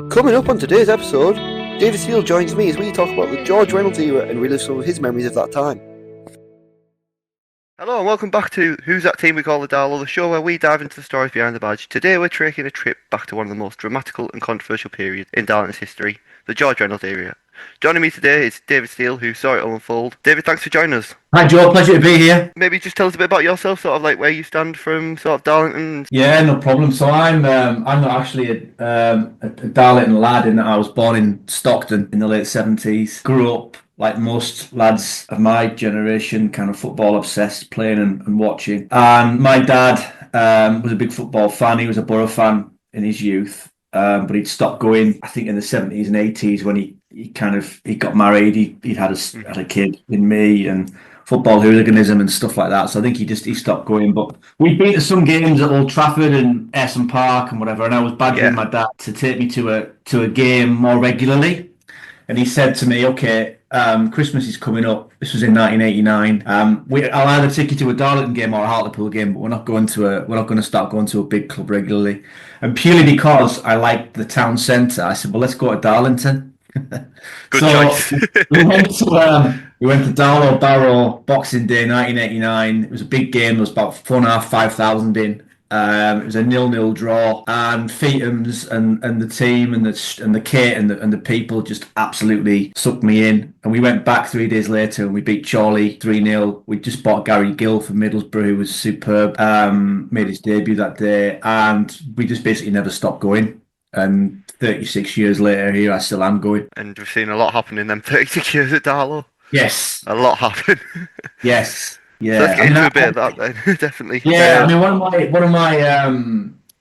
Coming up on today's episode, David Steele joins me as we talk about the George Reynolds era and relive some of his memories of that time. Hello and welcome back to Who's That Team We Call the Darlow, the show where we dive into the stories behind the badge. Today we're taking a trip back to one of the most dramatical and controversial periods in Darlington's history, the George Reynolds era. Joining me today is David Steele, who saw it all unfold. David, thanks for joining us. Hi Joe, pleasure to be here. Maybe just tell us a bit about yourself, sort of like where you stand from sort of Darlington. Yeah, no problem. So I'm not actually a Darlington lad in that I was born in Stockton in the late 70s. Grew up like most lads of my generation, kind of football obsessed, playing and watching. And my dad was a big football fan. He was a Borough fan in his youth, but he'd stopped going, I think, in the 70s and 80s when he got married. He'd had a kid in me and football hooliganism and stuff like that. So I think he stopped going. But we'd been to some games at Old Trafford and Ayresome Park and whatever, and I was badgering my dad to take me to a game more regularly. And he said to me, "Okay, Christmas is coming up." This was in 1989. I'll either take you to a Darlington game or a Hartlepool game, but we're not going to start going to a big club regularly. And purely because I liked the town centre, I said, "Well, let's go to Darlington." Good choice. we went to Darlow Barrow Boxing Day 1989. It was a big game. There was about 4,500 in. It was a 0-0 draw, and Feethams and the team and the kit and the people just absolutely sucked me in. And we went back 3 days later and we beat Chorley 3-0. We just bought Gary Gill from Middlesbrough, who was superb. Made his debut that day, and we just basically never stopped going. And 36 years later, here I still am going. And we've seen a lot happen in them 36 years at Darlow. Yes, a lot happened. Yes. Yeah, so let's get into a bit of that then. Definitely. Yeah, I mean,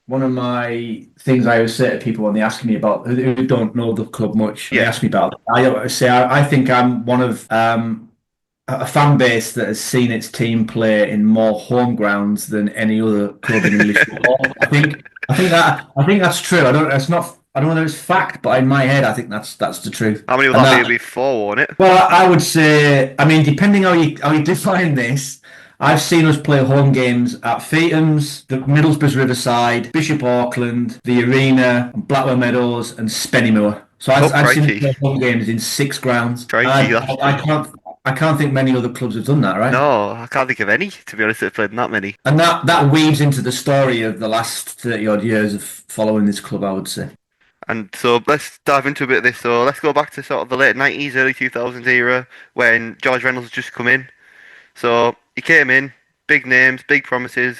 one of my things I always say to people when they ask me about who don't know the club much, they ask me about it. I always say I think I'm one of a fan base that has seen its team play in more home grounds than any other club in English football. I think that's true. I don't know whether it's fact, but in my head, I think that's the truth. How many would that be before, won't it? Well, I would say, I mean, depending how you define this, I've seen us play home games at Feethams, the Middlesbrough's Riverside, Bishop Auckland, the Arena, Blackwell Meadows, and Spennymoor. So I've seen us play home games in 6 grounds. I can't think many other clubs have done that, right? No, I can't think of any, to be honest, that have played in that many. And that weaves into the story of the last 30 odd years of following this club, I would say. And so let's dive into a bit of this. So let's go back to sort of the late 90s, early 2000s era when George Reynolds had just come in. So he came in, big names, big promises.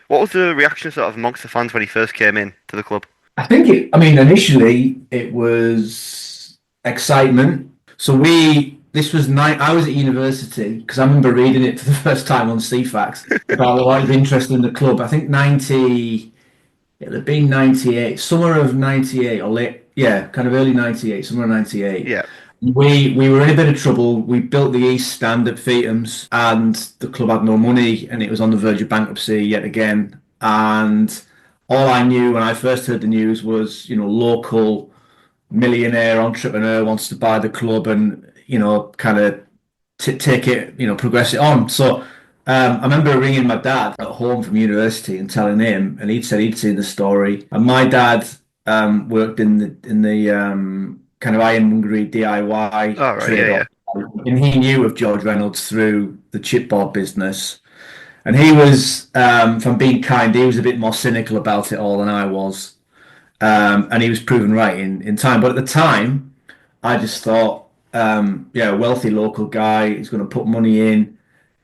What was the reaction sort of amongst the fans when he first came in to the club? I think initially it was excitement. So I was at university because I remember reading it for the first time on CFAX about a lot of interest in the club. I think it'll have been 98, summer of 98 or kind of early 98, summer of 98. Yeah. We were in a bit of trouble. We built the East Stand at Feethams and the club had no money and it was on the verge of bankruptcy yet again. And all I knew when I first heard the news was, local millionaire entrepreneur wants to buy the club and, kind of take it, progress it on. So I remember ringing my dad at home from university and telling him, and he'd said he'd seen the story. And my dad worked in the kind of ironmongery DIY trade, and he knew of George Reynolds through the chipboard business. And he was, if I'm being kind, he was a bit more cynical about it all than I was, and he was proven right in time. But at the time, I just thought, a wealthy local guy, he's going to put money in.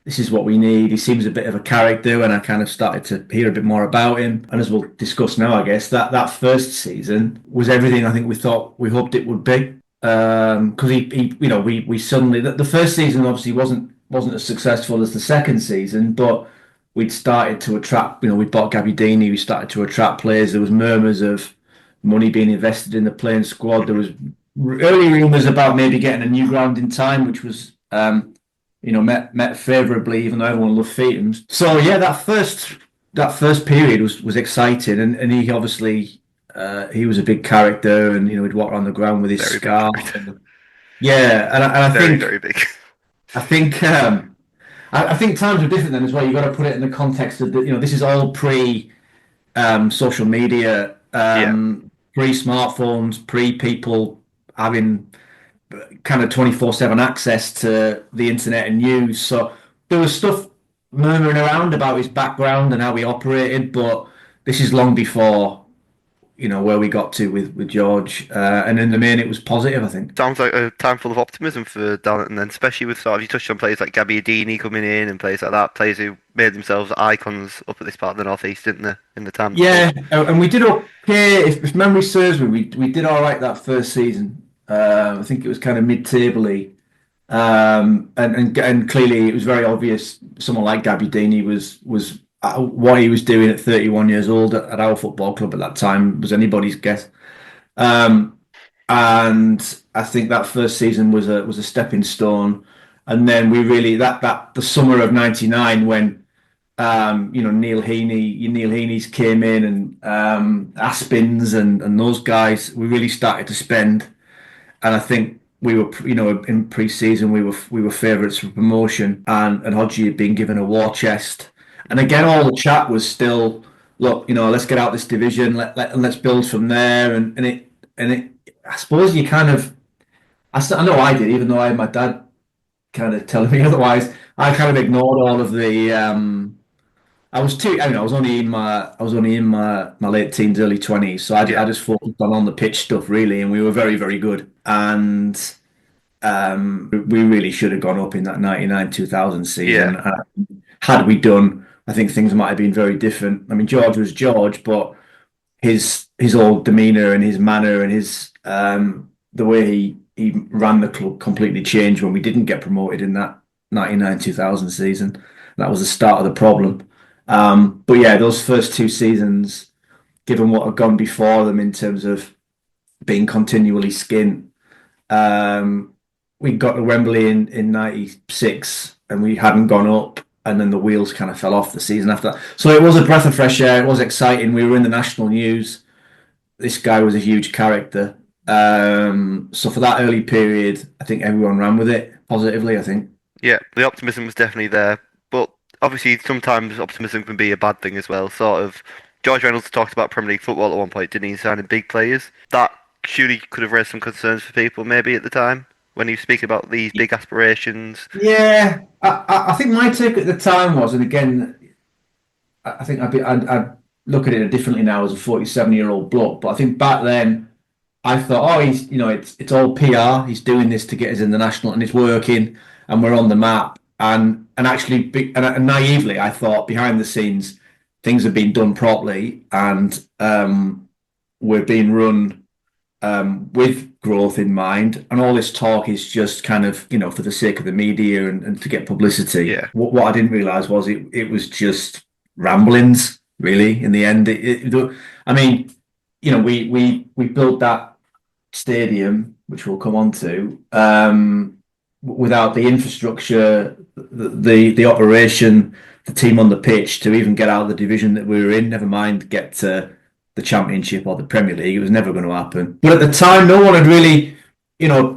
This is what we need. He seems a bit of a character, and I kind of started to hear a bit more about him. And as we'll discuss now, I guess that first season was everything I think we hoped it would be. Because we suddenly the first season obviously wasn't as successful as the second season, but we'd started to attract. We bought Gabbiadini. We started to attract players. There was murmurs of money being invested in the playing squad. There was early rumours about maybe getting a new ground in time, which was met favourably, even though everyone loved Feethams. So yeah, that first period was exciting, and he obviously he was a big character, and he'd walk around the ground with his scarf. And I think very big. I think times were different then as well. You've got to put it in the context of this is all pre social media. pre-smartphones, pre-people having kind of 24/7 access to the internet and news. So there was stuff murmuring around about his background and how he operated, but this is long before, where we got to with George. And in the main, it was positive, I think. Sounds like a time full of optimism for Darlington, then, especially with sort of you touched on players like Gabbiadini coming in and players like that, players who made themselves icons up at this part of the northeast, didn't they, in the time before? Yeah, and we did okay. If memory serves me, we did all right that first season. I think it was kind of mid-table-y. And clearly it was very obvious someone like Gabbiadini was what he was doing at 31 years old at our football club at that time was anybody's guess. Um, and I think that first season was a stepping stone. And then we really that the summer of '99 when Neil Heaney's came in and Aspins and those guys, we really started to spend. And I think we were, in pre-season we were favourites for promotion, and Hodgie had been given a war chest. And again, all the chat was still, look, let's get out this division, let's build from there. And it, I suppose you kind of, I know I did, even though I had my dad kind of telling me otherwise. I kind of ignored all of the. I was only in my late teens, early 20s, so I Yeah, just focused on the pitch stuff really, and we were very, very good. And we really should have gone up in that 99 2000 yeah, season. Had we done, I think things might have been very different. I mean, George was George, but his old demeanour and his manner and his the way he ran the club completely changed when we didn't get promoted in that 99 2000 season. That was the start of the problem. But yeah, those first two seasons, given what had gone before them in terms of being continually skint, we got to Wembley in '96 and we hadn't gone up, and then the wheels kind of fell off the season after that. So it was a breath of fresh air. It was exciting. We were in the national news. This guy was a huge character. So for that early period, I think everyone ran with it positively, I think. yeah. The optimism was definitely there, but obviously sometimes optimism can be a bad thing as well. Sort of, George Reynolds talked about Premier League football at one point, didn't he? Signing big players. That surely could have raised some concerns for people maybe at the time when he was speaking about these big aspirations. Yeah, I think my take at the time was, and again, I think I'd look at it differently now as a 47-year-old bloke, but I think back then I thought, oh, it's all PR. He's doing this to get us in the national, and it's working, and we're on the map. And actually, and naively, I thought behind the scenes things have been done properly, and we're being run with growth in mind. And all this talk is just kind of, for the sake of the media and to get publicity. Yeah, What I didn't realise was it was just ramblings, really. In the end, I mean, we built that stadium, which we'll come on to, without the infrastructure, the operation, the team on the pitch to even get out of the division that we were in, never mind get to the Championship or the Premier League. It was never going to happen. But at the time, no one had really,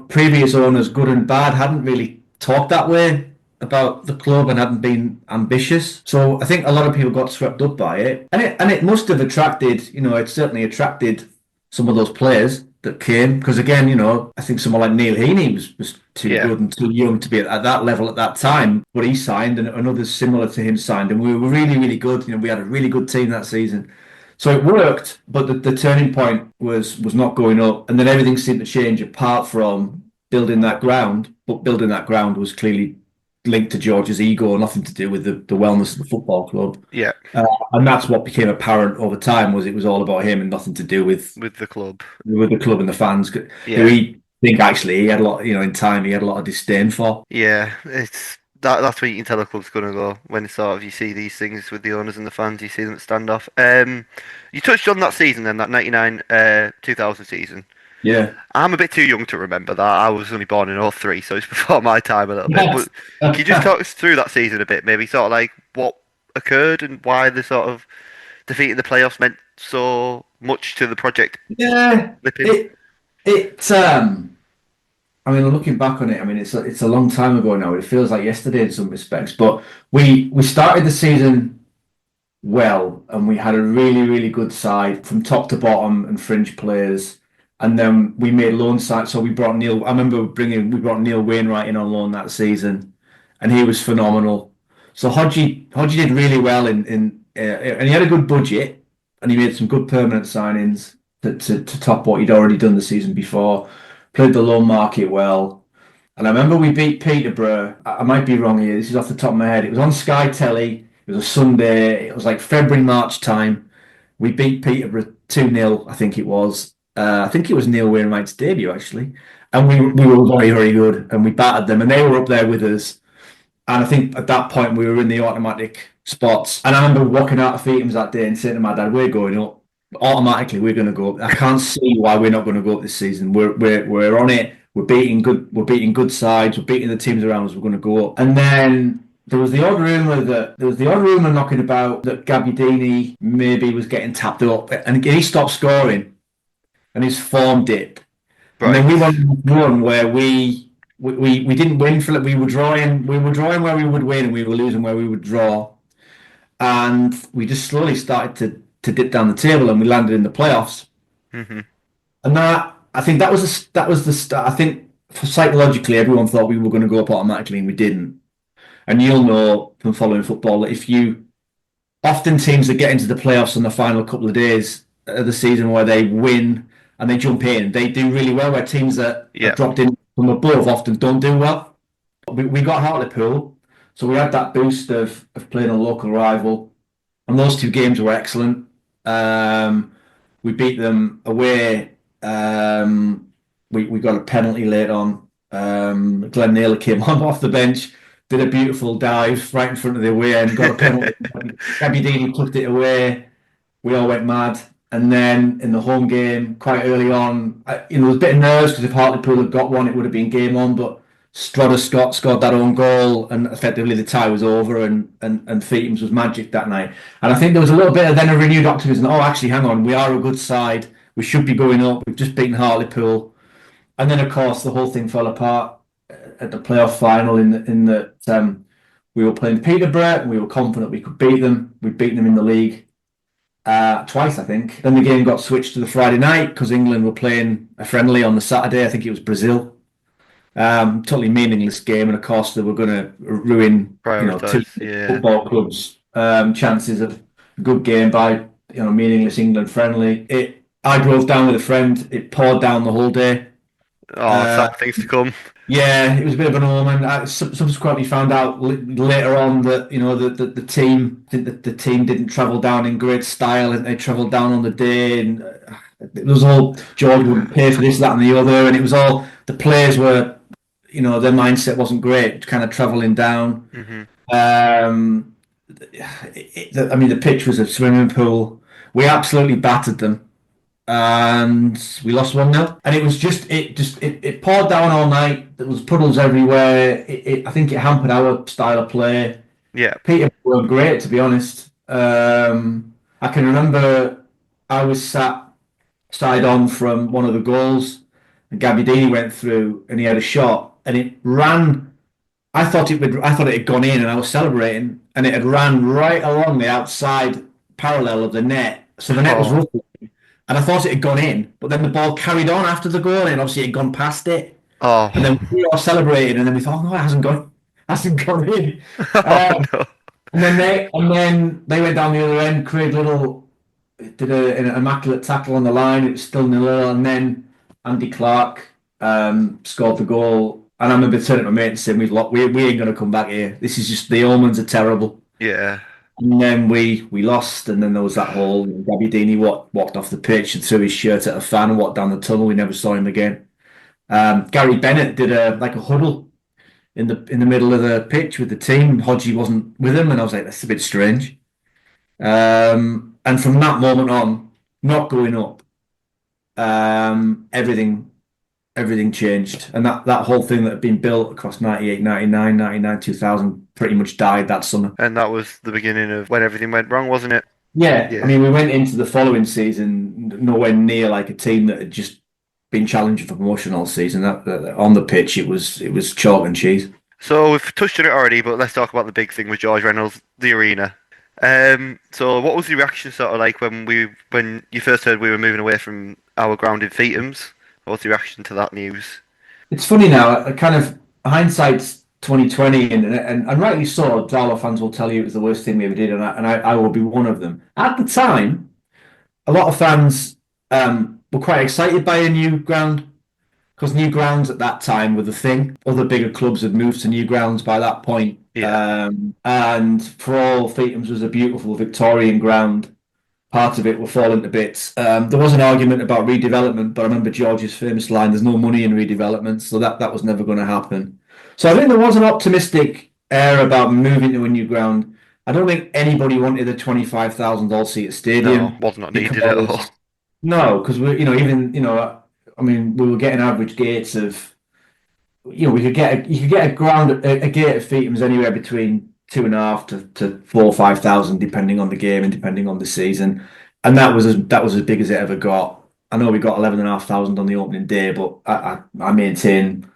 previous owners, good and bad, hadn't really talked that way about the club and hadn't been ambitious. So I think a lot of people got swept up by it. And it must have attracted, it certainly attracted some of those players that came. Because again, I think someone like Neil Heaney was too yeah, good and too young to be at that level at that time. But he signed and others similar to him signed. And we were really, really good. We had a really good team that season. So it worked, but the turning point was not going up. And then everything seemed to change apart from building that ground. But building that ground was clearly linked to George's ego, nothing to do with the wellness of the football club. yeah, And that's what became apparent over time, was it was all about him and nothing to do with with the club. the club and the fans, who Yeah, he think actually he had a lot, in time he had a lot of disdain for. yeah. It's that's where you can tell a club's gonna go when sort of you see these things with the owners and the fans. You see them stand off. You touched on that season then, that 99 2000 season. Yeah. I'm a bit too young to remember that. I was only born in '03, so it's before my time a little bit. Yes. But can you just talk us through that season a bit? Maybe sort of like what occurred and why the sort of defeat in the playoffs meant so much to the project Yeah. flipping. It I mean, looking back on it, I mean, it's a long time ago now. It feels like yesterday in some respects. But we started the season well, and we had a really, really good side from top to bottom and fringe players. And then we made loan signings. So we brought Neil. I remember we brought Neil Wainwright in on loan that season, and he was phenomenal. So Hodgie did really well and he had a good budget, and he made some good permanent signings to top what he'd already done the season before. Played the loan market well. And I remember we beat Peterborough. I might be wrong here. This is off the top of my head. It was on Sky Telly. It was a Sunday. It was like February, March time. We beat Peterborough 2-0, I think it was. I think it was Neil Wainwright's debut, actually. And we were very, very good. And we battered them. And they were up there with us. And I think at that point, we were in the automatic spots. And I remember walking out of Feetham's that day and saying to my dad, we're going up. Automatically, we're going to go up. I can't see why we're not going to go up this season. We're on it. We're beating good sides. We're beating the teams around us. We're going to go up. And then there was the odd rumor knocking about that Gabbiadini maybe was getting tapped up, and he stopped scoring, and his form dipped. And then we went on a run where we didn't win for it. We were drawing where we would win, and we were losing where we would draw, and we just slowly started to dip down the table, and we landed in the playoffs. Mm-hmm. And I think that was the start. I think psychologically, everyone thought we were going to go up automatically, and we didn't. And you'll know from following football that if you often teams that get into the playoffs in the final couple of days of the season where they win and they jump in, they do really well. Where teams that have dropped in from above often don't do well. We got Hartlepool, so we had that boost of playing a local rival, and those two games were excellent. We beat them away. We got a penalty late on. Glenn Naylor came on off the bench, did a beautiful dive right in front of the away end, got a penalty. Gabbiadini tucked it away. We all went mad. And then in the home game, quite early on, there was a bit of nerves because if Hartlepool had got one, it would have been game on. But Strodder Scott scored that own goal, and effectively the tie was over, and Feetham's was magic that night. And I think there was a little bit of then a renewed optimism. Oh, actually, hang on, we are a good side. We should be going up. We've just beaten Hartlepool. And then, of course, the whole thing fell apart at the playoff final in that we were playing Peterborough, and we were confident we could beat them. We'd beaten them in the league twice, I think. Then the game got switched to the Friday night because England were playing a friendly on the Saturday. I think it was Brazil. Totally meaningless game, and of course they were going to ruin two football clubs' chances of a good game by meaningless England friendly. I drove down with a friend. It poured down the whole day. Sad things to come. Yeah, it was a bit of an omen. I subsequently found out later on that the team didn't travel down in great style, and they travelled down on the day, and it was all George would pay for this, that, and the other, and it was all the players were, their mindset wasn't great, kind of travelling down. Mm-hmm. The pitch was a swimming pool. We absolutely battered them, and we lost 1-0. And it poured down all night. There was puddles everywhere. I think it hampered our style of play. Yeah, Peter were great, to be honest. I can remember I was sat side on from one of the goals, and Gabbiadini went through, and he had a shot, and it ran. I thought it had gone in, and I was celebrating, and it had ran right along the outside parallel of the net. So the net was ruffled. And I thought it had gone in, but then the ball carried on after the goal, and obviously it had gone past it. Oh. And then we all celebrated, and then we thought, no, it hasn't gone in. No. And then they went down the other end. Craig Little did an immaculate tackle on the line. It was still 0-0, and then Andy Clark scored the goal. And I remember turning to my mate and saying, we ain't going to come back here. This is just, the omens are terrible. Yeah. And then we lost, and then there was that whole Gabbiadini walked off the pitch and threw his shirt at a fan and walked down the tunnel. We never saw him again. Gary Bennett did a huddle in the middle of the pitch with the team. Hodgie wasn't with him, and I was like, that's a bit strange. And from that moment on, not going up, everything changed, and that whole thing that had been built across 98, 99, 99, 2000 pretty much died that summer. And that was the beginning of when everything went wrong, wasn't it? Yeah. I mean, we went into the following season nowhere near like a team that had just been challenging for promotion all season. That on the pitch, it was chalk and cheese. So we've touched on it already, but let's talk about the big thing with George Reynolds, the arena. So what was your reaction sort of like when you first heard we were moving away from our ground in Feethams? What was your reaction to that news? It's funny now, kind of hindsight's 2020, and rightly so. Darlow fans will tell you it was the worst thing we ever did, and I will be one of them. At the time, a lot of fans were quite excited by a new ground because new grounds at that time were the thing. Other bigger clubs had moved to new grounds by that point. Yeah, And for all, Feetham's was a beautiful Victorian ground. Part of it were falling to bits. There was an argument about redevelopment, but I remember George's famous line, "There's no money in redevelopment," so that was never going to happen. So I think there was an optimistic air about moving to a new ground. I don't think anybody wanted a 25,000 all-seater no, stadium was not needed at all. because no, because we, even I mean, we were getting average gates of, we could get you could get a gate of Feetham's anywhere between 2.5 to 4 or 5 thousand, depending on the game and depending on the season, and that was as big as it ever got. I know we got 11,500 on the opening day, but I maintain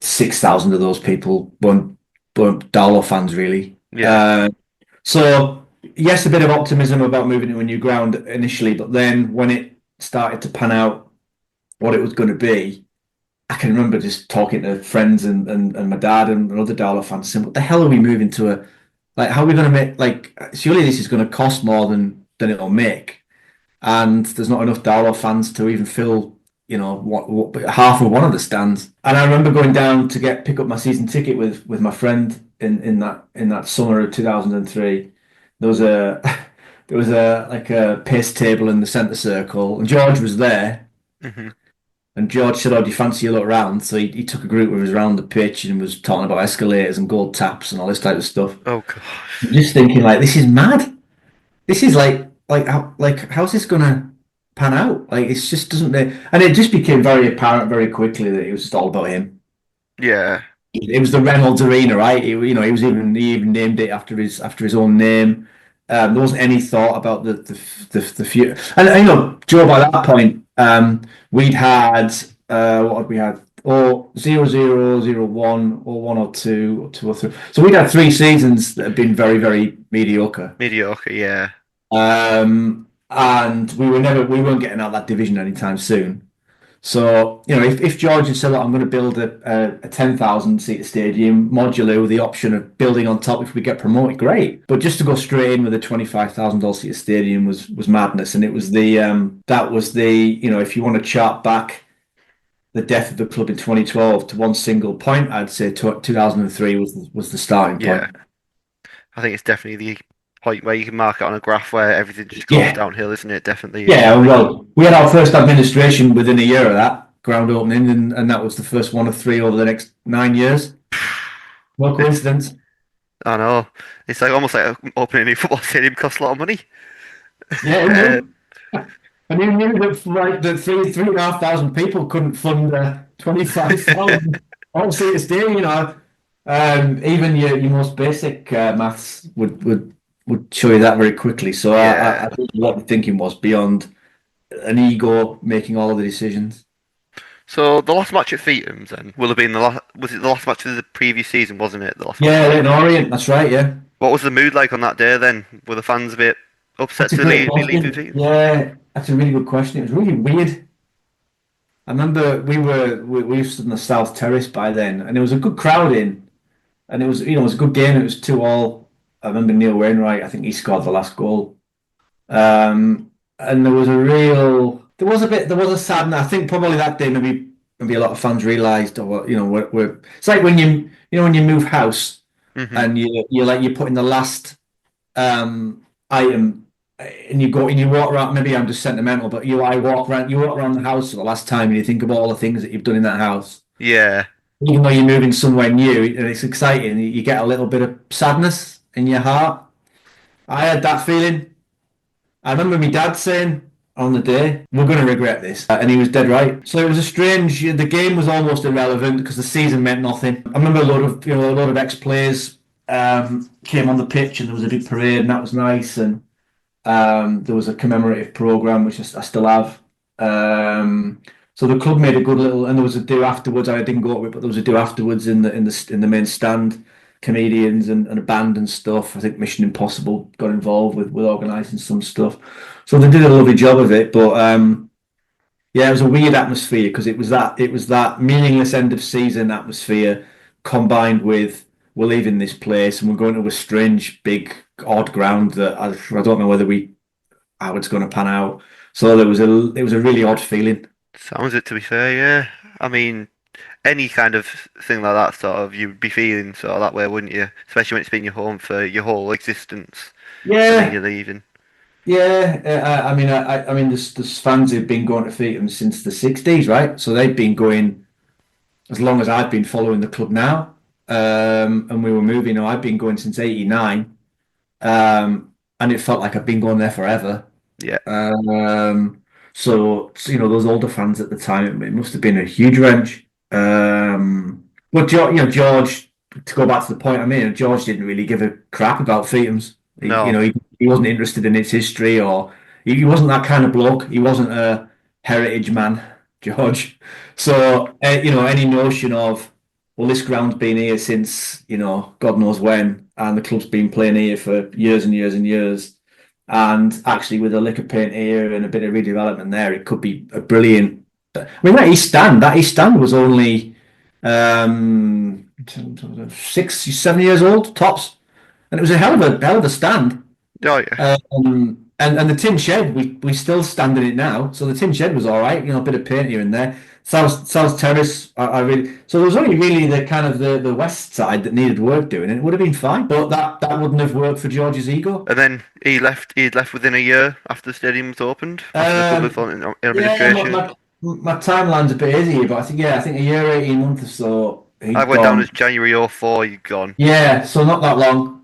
6,000 of those people weren't Darlow fans really. Yeah, So yes, a bit of optimism about moving to a new ground initially, but then when it started to pan out what it was going to be, I can remember just talking to friends and my dad and other Darlow fans saying, "What the hell are we moving to a like? How are we going to make like? Surely this is going to cost more than it'll make." And there's not enough Darlow fans to even fill, what half of one of the stands. And I remember going down to pick up my season ticket with my friend in that summer of 2003. There was a there was a like a pace table in the centre circle, and George was there. hmm And George said, "Oh, do you fancy a look around?" So he took a group of us around the pitch and was talking about escalators and gold taps and all this type of stuff. Oh gosh. Just thinking, like, this is mad. This is how's this gonna pan out? Like, it's just doesn't. And it just became very apparent very quickly that it was just all about him. Yeah, It was the Reynolds Arena, right? He even named it after his own name. There wasn't any thought about the future. And Joe, by that point, we'd had what had we had? Or 0-0, 0-1, or 1 or 2, or 2 or 3. So we'd had 3 seasons that had been very, very mediocre. mediocre. Yeah, And we weren't getting out of that division anytime soon. So, if George had said, "Look, I'm going to build a 10,000 seat stadium modular with the option of building on top if we get promoted," great. But just to go straight in with a $25,000 seat stadium was madness. And it was that was if you want to chart back the death of the club in 2012 to one single point, I'd say 2003 was the starting yeah. point. I think it's definitely the point where you can mark it on a graph where everything just goes Yeah. downhill, isn't it? Definitely. Yeah, well, we had our first administration within a year of that ground opening, and that was the first one of three over the next 9 years. No coincidence. I know. It's like almost like opening a new football stadium costs a lot of money. Yeah, who Uh, knew? And you knew that like the 3,500 people couldn't fund 25,000 all-seater stadium. Even your most basic maths would show you that very quickly. So I yeah. think what the thinking was beyond an ego making all of the decisions. So the last match at Feetham's then will have been the last. Was it the last match of the previous season? Wasn't it the last match? Yeah, Leighton Orient, that's right. Yeah. What was the mood like on that day then? Were the fans a bit upset That's a to great be leaving question. Feethams? Yeah, that's a really good question. It was really weird. I remember we stood on the South Terrace by then, and there was a good crowd in, and it was a good game. It was 2-2. I remember Neil Wainwright. I think he scored the last goal. And there was a sadness. I think probably that day maybe a lot of fans realised, or it's like when you move house hmm and you're putting the last item, and you go and you walk around. Maybe I'm just sentimental, but you walk around the house for the last time, and you think of all the things that you've done in that house. Yeah. Even though you're moving somewhere new and it's exciting, you get a little bit of sadness in your heart. I had that feeling. I remember my dad saying on the day, "We're going to regret this," and he was dead right. So it was a strange. The game was almost irrelevant because the season meant nothing. I remember a lot of ex-players came on the pitch, and there was a big parade, and that was nice. And there was a commemorative program which I still have. So the club made a good little, and there was a do afterwards. I didn't go to it, but there was a do afterwards in the main stand. comedians and a band and stuff. I think Mission Impossible got involved with organising some stuff. So they did a lovely job of it. But yeah, it was a weird atmosphere because it was that meaningless end of season atmosphere combined with we're leaving this place and we're going to a strange, big, odd ground that I don't know whether we how it's going to pan out. So it was a really odd feeling. Sounds it to be fair, yeah. I mean, any kind of thing like that, sort of, you'd be feeling sort of that way, wouldn't you? Especially when it's been your home for your whole existence, and then Yeah, you're leaving. yeah. I mean, there's fans who've been going to Feetham since the '60s, right? So they've been going as long as I've been following the club now. And we were moving. I've been going since '89, and it felt like I've been going there forever. Yeah. So those older fans at the time, it must have been a huge wrench. But George, to go back to the point I made, George didn't really give a crap about Feetham's. No. He wasn't interested in its history, or he wasn't that kind of bloke. He wasn't a heritage man, George. So any notion of, well, this ground's been here since God knows when, and the club's been playing here for years and years and years. And actually, with a lick of paint here and a bit of redevelopment there, it could be a brilliant. I mean, that East Stand was only 6, 7 years old tops, and it was a hell of a stand. Oh yeah. And the tin shed, we still stand in it now. So the tin shed was all right, a bit of paint here and there. South Terrace, I really so there was only really the kind of the west side that needed work doing, and it would have been fine. But that wouldn't have worked for George's ego. And then he left. He'd left within a year after the stadium was opened, after the club had Um, fallen in yeah, administration. my timeline's a bit hazy, but I think a year, 18 months or so I he'd went down gone. as January '04. You'd gone. Yeah, so not that long.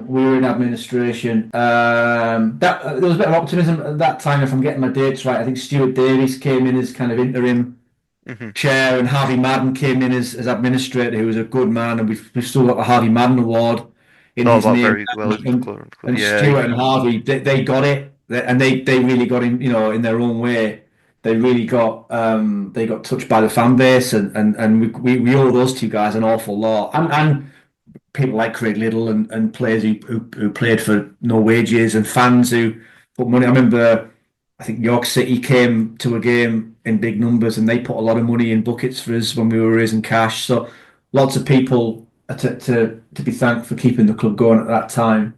We were in administration. That there was a bit of optimism at that time, if I'm getting my dates right. I think Stuart Davies came in as kind of interim Hmm. chair, and Harvey Madden came in as administrator, who was a good man, and we've still got the Harvey Madden Award in Thought his about name. very well as And, club. and Yeah. Stuart and Harvey, they got it, and they really got him, in their own way. They really got touched by the fan base, and we owe those two guys an awful lot, and people like Craig Liddell and players who played for no wages, and fans who put money. I remember, I think York City came to a game in big numbers, and they put a lot of money in buckets for us when we were raising cash. So lots of people are to be thanked for keeping the club going at that time.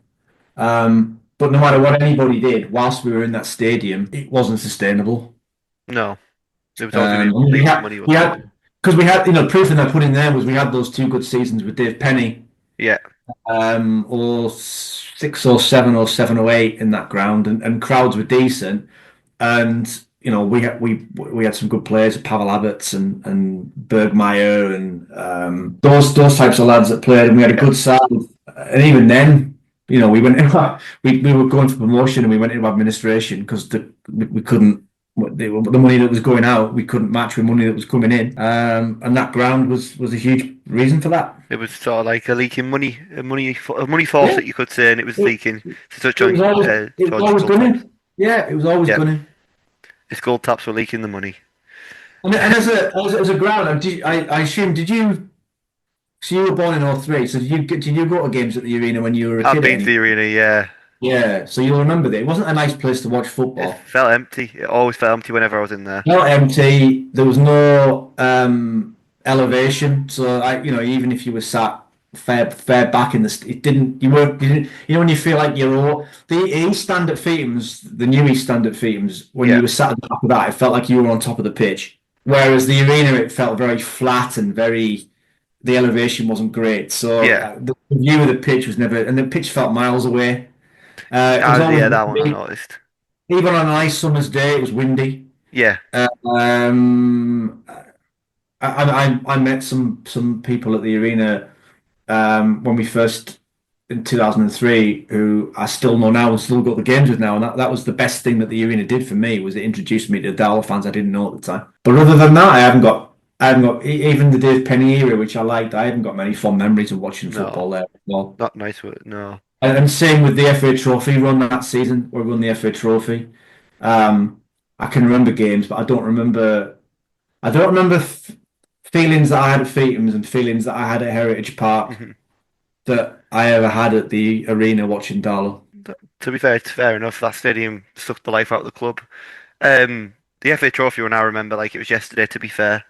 But no matter what anybody did, whilst we were in that stadium, it wasn't sustainable. No. It was always going to be We leaking had money, we wasn't it? had because we had proof in that put in there was we had those two good seasons with Dave Penny, Yeah. or 6 or 7 or 7 or 8 in that ground, and crowds were decent, and we had some good players, Pavel Abbots and Bergmeyer, and those types of lads that played, and we had a Yeah. good side, and even then, we went we were going for promotion, and we went into administration because we couldn't. The money that was going out, we couldn't match with money that was coming in, and that ground was a huge reason for that. It was sort of like a leaking money, a money Yeah, faucet, you could say, and it was it, leaking to touch it was on always it was George always Skull Taps. gunning. Yeah, it was always Yeah, gunning. his gold taps were leaking the money. And as a ground, I assume, did you? So you were born in '03. So did you go to games at the arena when you were a I've kid? been to the arena, yeah. Yeah. So you'll remember that it wasn't a nice place to watch It football. felt empty. It always felt empty whenever I was in there. Not empty. There was no elevation. So even if you were sat fair back in it didn't. You didn't. When you feel like you're all the East Stand at Feetham's, the new East Stand at Feetham's, when you Yeah, were sat at the top of that, it felt like you were on top of the pitch. Whereas the arena, it felt very flat and the elevation wasn't great. So yeah. the view of the pitch was never, and the pitch felt miles away. It was always Yeah, that one I windy. noticed. Even on a nice summer's day, it was windy. Yeah, Um, I met some people at the arena when we first in 2003 who I still know now and still go to the games with now, and that was the best thing that the arena did for me, was it introduced me to Darlow fans I didn't know at the time. But other than that, I haven't got even the Dave Penny era, which I liked. I haven't got many fond memories of watching no, football there. Well, not nice with no. and same with the FA Trophy run that season, where we won the FA Trophy. Um, I can remember games, but I don't remember feelings that I had at Feetham's and feelings that I had at Heritage Park Mhm. that I ever had at the arena watching Darlow. To be fair, it's fair enough. That stadium sucked the life out of the club. The FA Trophy one I remember like it was yesterday. To be fair,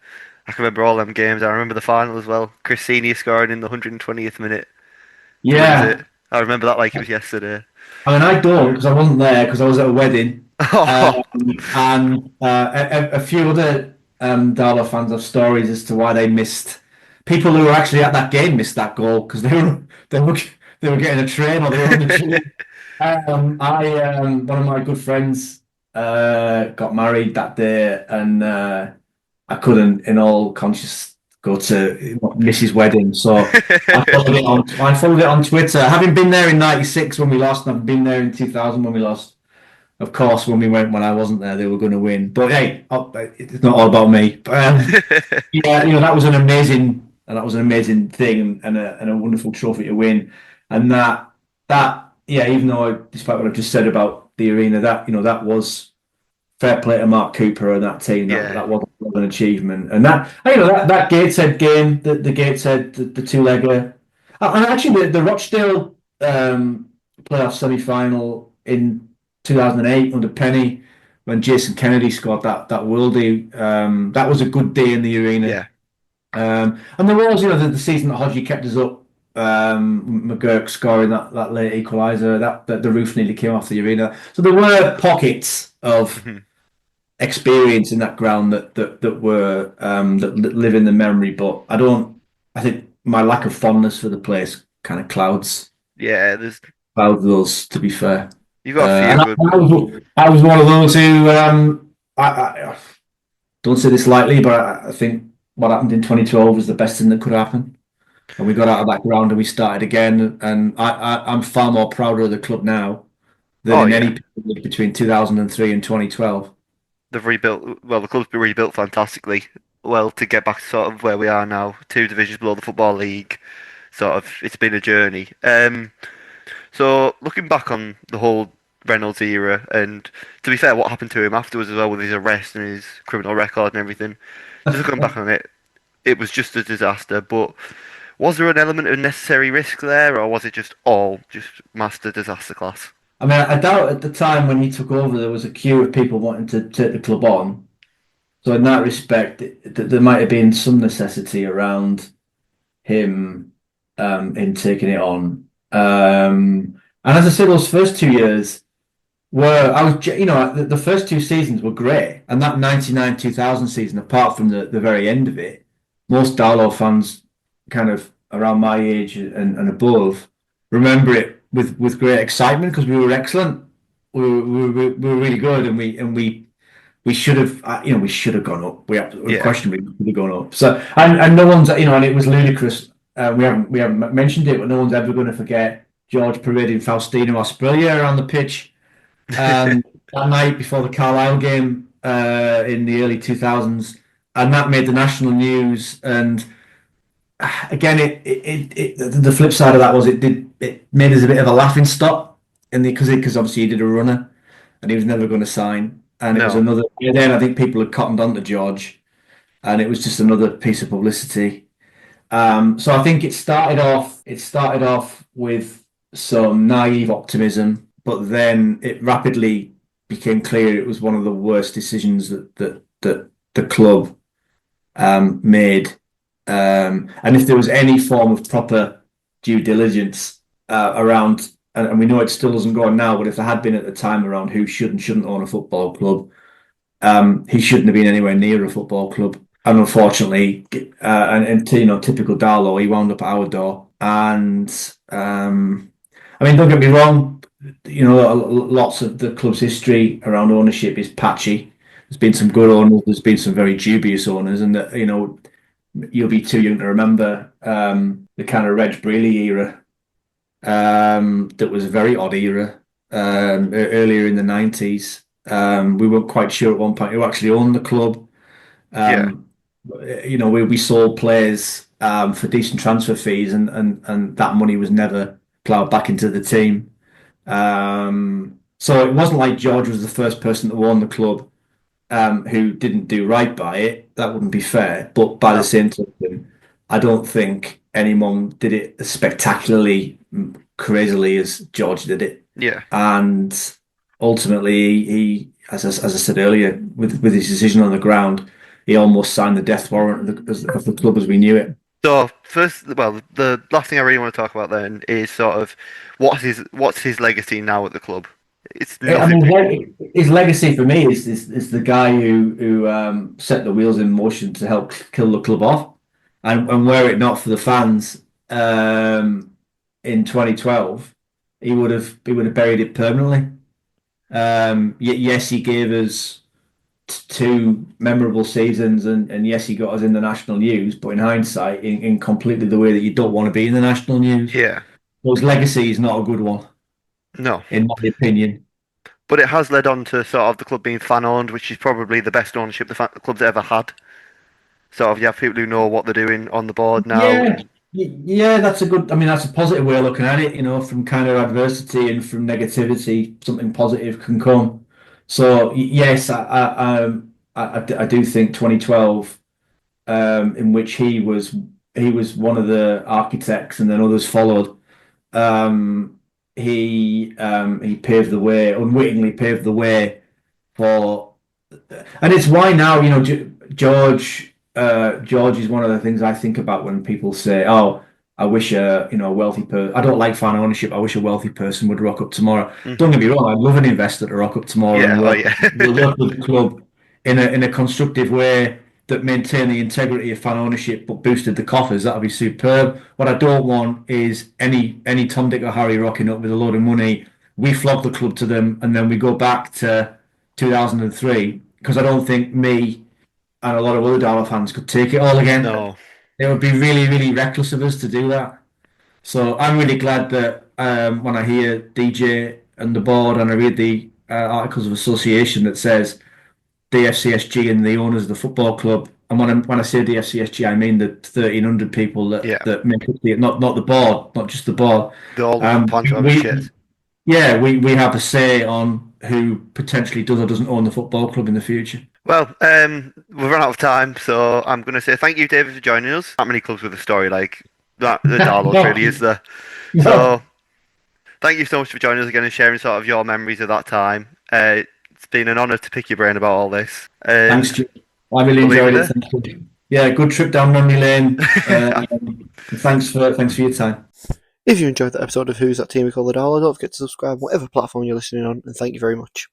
I can remember all them games. I remember the final as well. Chris Senior scoring in the 120th minute to win Yeah, it. I remember that like it was yesterday. I mean, I don't because I wasn't there because I was at a wedding, Oh, and a few other Darlow fans have stories as to why they missed. People who were actually at that game missed that goal because they were getting a train or they were on the tube. I one of my good friends got married that day, and I couldn't, in all conscience, go to miss his wedding. So I followed it on Twitter. Having been there in '96 when we lost, and I've been there in 2000 when we lost. Of course, when we went when I wasn't there, they were going to win. But hey, it's not all about me. But, yeah, that was an amazing thing and a wonderful trophy to win. And yeah, even though despite what I've just said about the arena, that was fair play to Mark Cooper and that team. That yeah, that was an achievement. And that Gateshead game, the Gateshead, the two-legger, and actually the Rochdale playoff semi-final in 2008 under Penny when Jason Kennedy scored that worldie. That was a good day in the arena. yeah, And there was, the season that Hodgie kept us up. McGurk scoring that late equaliser, that the roof nearly came off the arena. So there were pockets of Mhm. experience in that ground that were that live in the memory. But I think my lack of fondness for the place kind of Yeah. There's clouds those. To be fair, you've got a few and good. I was one of those who I don't say this lightly, but I think what happened in 2012 was the best thing that could happen. And we got out of that ground and we started again. And I'm far more prouder of the club now than Oh in yeah, any period between 2003 and 2012. they've rebuilt. Well, the club's been rebuilt fantastically. Well, to get back to sort of where we are now, two divisions below the football league. Sort of, it's been a journey. So looking back on the whole Reynolds era, and to be fair, what happened to him afterwards as well with his arrest and his criminal record and everything, just looking back on it, it was just a disaster. But was there an element of necessary risk there, or was it just all just master disaster class? I mean, I doubt at the time when he took over there was a queue of people wanting to take the club on. So in that respect, there might have been some necessity around him in taking it on. And as I said, those first 2 years were I was the first two seasons were great, and that 99-2000 season, apart from the very end of it, most Darlow fans kind of around my age and above remember it with great excitement because we were excellent. We were really good, and we should have we should have gone up. We Yeah, unquestionably should have gone up. So and no one's and it was ludicrous. We haven't mentioned it, but no one's ever going to forget George parading Faustino Australia around the pitch that night before the Carlisle game in the early 2000s, and that made the national news. And again, the flip side of that was it made us a bit of a laughing stock, and because obviously he did a runner, and he was never going to sign, and it was no, another. Then I think people had cottoned on to George, and it was just another piece of publicity. So I think it started off with some naive optimism, but then it rapidly became clear it was one of the worst decisions that the club made. And if there was any form of proper due diligence around, and we know it still doesn't go on now, but if there had been at the time around who should and shouldn't own a football club, he shouldn't have been anywhere near a football club. And unfortunately, and typical Darlow, he wound up at our door. And I mean, don't get me wrong, lots of the club's history around ownership is patchy. There's been some good owners, there's been some very dubious owners, and you'll be too young to remember the kind of Reg Brealey era. That was a very odd era earlier in the 90s. We weren't quite sure at one point who actually owned the club. yeah, Um, we sold players for decent transfer fees, and that money was never ploughed back into the team. So it wasn't like George was the first person to own the club who didn't do right by it. that wouldn't be fair. But by the No. same token, I don't think anyone did it as spectacularly, crazily as George did it. Yeah. And ultimately, as I said earlier, with his decision on the ground, he almost signed the death warrant of the club as we knew it. So first, well, the last thing I really want to talk about then is sort of what's his legacy now at the club. It's I nothing. mean, his legacy for me is the guy who set the wheels in motion to help kill the club off, and were it not for the fans in 2012, he would have buried it permanently. Yes, he gave us two memorable seasons, and yes, he got us in the national news. But in hindsight, in completely the way that you don't want to be in the national news, Yeah. his legacy is not a good one, No. in my opinion. But it has led on to sort of the club being fan owned, which is probably the best ownership the club's ever had. Sort of, you have people who know what they're doing on the board now, Yeah, and yeah, that's a good. I mean, that's a positive way of looking at it. From kind of adversity and from negativity, something positive can come. So yes, I do think 2012, in which he was one of the architects, and then others followed. He paved the way, unwittingly paved the way for, and it's why now, George is one of the things I think about when people say, "Oh, I wish a wealthy person. I don't like fan ownership. I wish a wealthy person would rock up tomorrow." Don't mhm. get me wrong. I'd love an investor to rock up tomorrow Yeah, and oh work yeah, work with the club in a constructive way that maintain the integrity of fan ownership, but boosted the coffers. That would be superb. What I don't want is any Tom, Dick, or Harry rocking up with a load of money. We flog the club to them, and then we go back to 2003, because I don't think me and a lot of other Dollar fans could take it all again. no, It would be really, really reckless of us to do that. So I'm really glad that when I hear DJ and the board, and I read the articles of association that says the FCSG and the owners of the football club, and when I say the FCSG, I mean the 1,300 people that yeah, that make up not the board, not just the board. they all Um, plan to have a we shit. yeah, we have a say on who potentially does or doesn't own the football club in the future. Well, we've run out of time, so I'm going to say thank you, David, for joining us. Not many clubs with a story like that, the Darlos No, really is there. no. So thank you so much for joining us again and sharing sort of your memories of that time. It's been an honour to pick your brain about all this, Thanks, and Stu. I really we'll leave it enjoyed it. there. Thank you. Yeah, good trip down memory lane. Thanks for your time. If you enjoyed that episode of Who's That Team We Call the Dollar, don't forget to subscribe on whatever platform you're listening on, and thank you very much.